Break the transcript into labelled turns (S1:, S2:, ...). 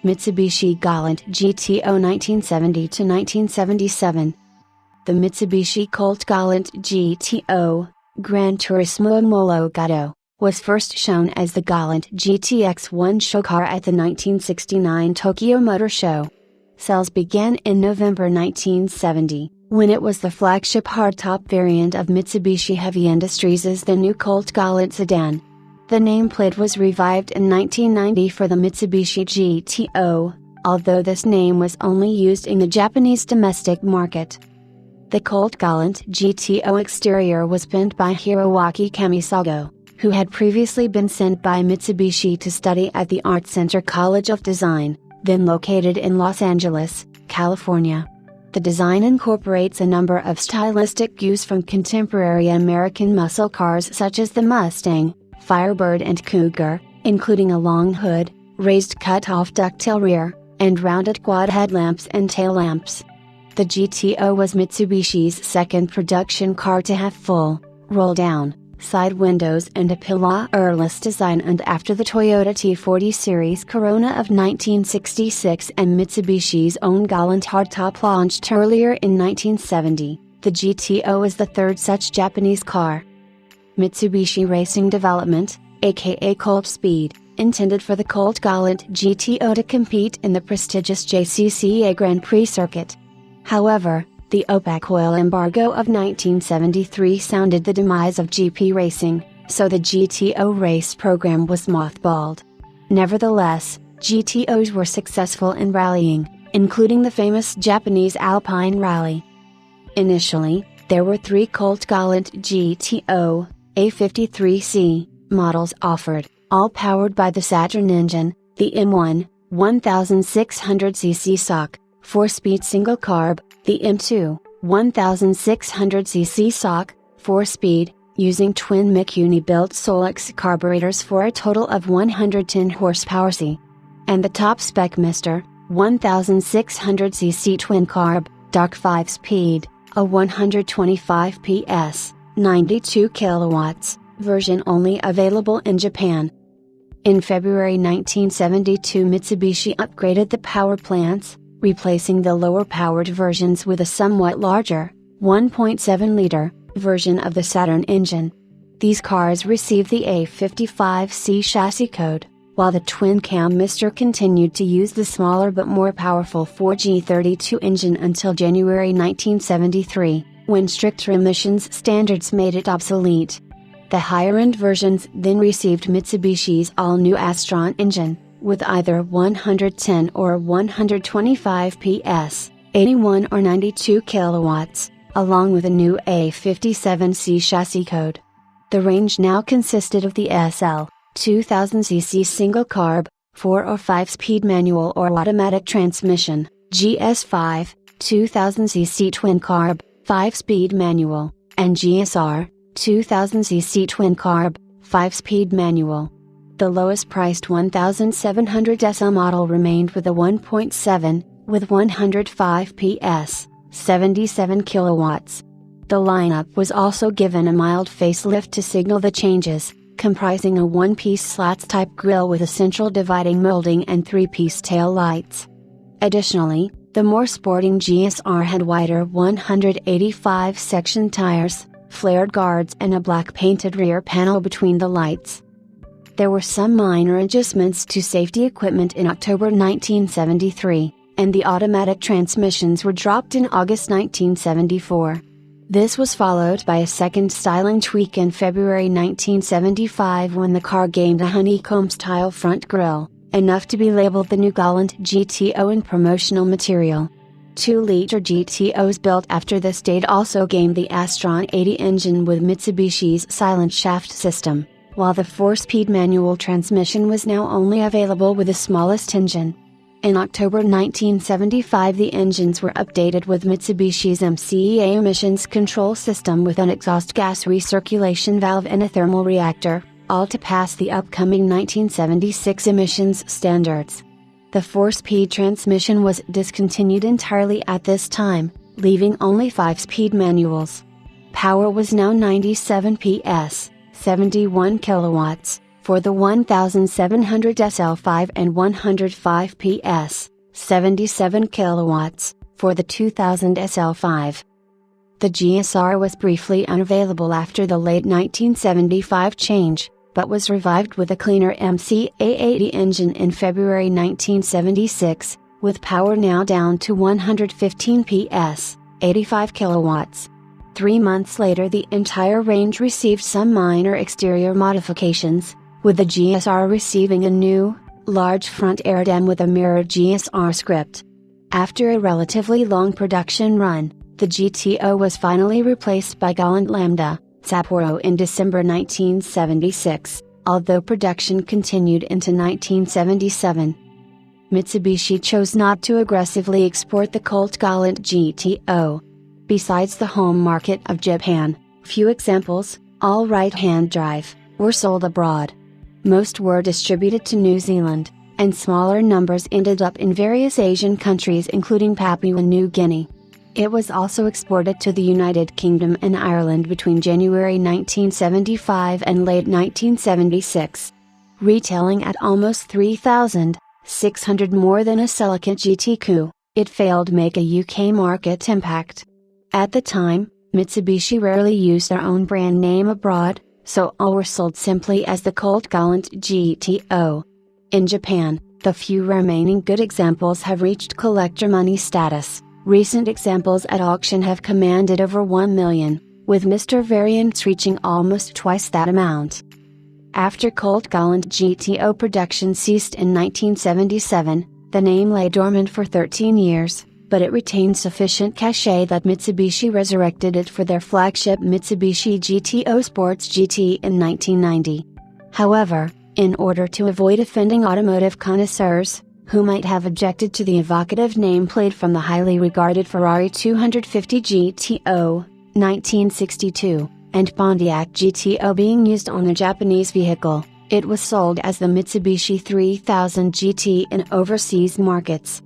S1: Mitsubishi Galant GTO 1970–1977. The Mitsubishi Colt Galant GTO, Gran Turismo Homologado, was first shown as the Galant GTX-1 show car at the 1969 Tokyo Motor Show. Sales began in November 1970, when it was the flagship hardtop variant of Mitsubishi Heavy Industries' the new Colt Galant sedan. The nameplate was revived in 1990 for the Mitsubishi GTO, although this name was only used in the Japanese domestic market. The Colt Galant GTO exterior was painted by Hiroaki Kamisago, who had previously been sent by Mitsubishi to study at the Art Center College of Design, then located in Los Angeles, California. The design incorporates a number of stylistic cues from contemporary American muscle cars such as the Mustang, Firebird and Cougar, including a long hood, raised cut-off ducktail rear, and rounded quad headlamps and tail lamps. The GTO was Mitsubishi's second production car to have full, roll-down, side windows and a pillarless design, and after the Toyota T40 series Corona of 1966 and Mitsubishi's own Galant hardtop launched earlier in 1970, the GTO is the third such Japanese car. Mitsubishi Racing Development, aka Colt Speed, intended for the Colt Galant GTO to compete in the prestigious JCCA Grand Prix circuit. However, the OPEC oil embargo of 1973 sounded the demise of GP racing, so the GTO race program was mothballed. Nevertheless, GTOs were successful in rallying, including the famous Japanese Alpine Rally. Initially, there were 3 Colt Galant GTO A53C models offered, all powered by the Saturn engine, the M1, 1600cc SOC, 4-speed single carb, the M2, 1600cc SOC, 4-speed, using twin Mikuni-built Solex carburetors for a total of 110 horsepower C. And the top-spec Mr. 1600cc twin carb, dark 5-speed, a 125 PS, 92 kilowatts, version only available in Japan. In February 1972, Mitsubishi upgraded the power plants, replacing the lower-powered versions with a somewhat larger, 1.7-liter, version of the Saturn engine. These cars received the A55C chassis code, while the twin-cam Mr. continued to use the smaller but more powerful 4G32 engine until January 1973, when stricter emissions standards made it obsolete. The higher-end versions then received Mitsubishi's all-new Astron engine, with either 110 or 125 PS, 81 or 92 kilowatts, along with a new A57C chassis code. The range now consisted of the SL, 2000cc single carb, 4 or 5-speed manual or automatic transmission, GS5, 2000cc twin carb, 5-speed manual, and GSR, 2000cc twin carb, 5-speed manual. The lowest priced 1700 SL model remained with a 1.7, with 105 PS, 77 kilowatts. The lineup was also given a mild facelift to signal the changes, comprising a one-piece slats-type grille with a central dividing molding and 3-piece tail lights. Additionally, the more sporting GSR had wider 185 section tires, flared guards and a black painted rear panel between the lights. There were some minor adjustments to safety equipment in October 1973, and the automatic transmissions were dropped in August 1974. This was followed by a second styling tweak in February 1975 when the car gained a honeycomb-style front grille, enough to be labeled the new Galant GTO in promotional material. 2-liter GTOs built after this date also gained the Astron 80 engine with Mitsubishi's silent shaft system, while the 4-speed manual transmission was now only available with the smallest engine. In October 1975, the engines were updated with Mitsubishi's MCEA emissions control system with an exhaust gas recirculation valve and a thermal reactor, all to pass the upcoming 1976 emissions standards. The 4-speed transmission was discontinued entirely at this time, leaving only 5-speed manuals. Power was now 97 PS, 71 kilowatts, for the 1700 SL5 and 105 PS, 77 kilowatts, for the 2000 SL5. The GSR was briefly unavailable after the late 1975 change, but was revived with a cleaner MCA80 engine in February 1976, with power now down to 115 PS, 85 kilowatts. 3 months later the entire range received some minor exterior modifications, with the GSR receiving a new, large front air dam with a mirrored GSR script. After a relatively long production run, the GTO was finally replaced by Galant Lambda, Sapporo in December 1976, although production continued into 1977. Mitsubishi chose not to aggressively export the Colt Galant GTO. Besides the home market of Japan, few examples, all right-hand drive, were sold abroad. Most were distributed to New Zealand, and smaller numbers ended up in various Asian countries including Papua New Guinea. It was also exported to the United Kingdom and Ireland between January 1975 and late 1976. Retailing at almost 3,600 more than a Celica GT2, it failed to make a UK market impact. At the time, Mitsubishi rarely used their own brand name abroad, so all were sold simply as the Colt Galant GTO. In Japan, the few remaining good examples have reached collector money status. Recent examples at auction have commanded over 1 million, with Mr. variants reaching almost twice that amount. After Colt Galant GTO production ceased in 1977, the name lay dormant for 13 years, but it retained sufficient cachet that Mitsubishi resurrected it for their flagship Mitsubishi GTO Sports GT in 1990. However, in order to avoid offending automotive connoisseurs, who might have objected to the evocative nameplate from the highly regarded Ferrari 250 GTO, 1962, and Pontiac GTO being used on the Japanese vehicle, it was sold as the Mitsubishi 3000 GT in overseas markets.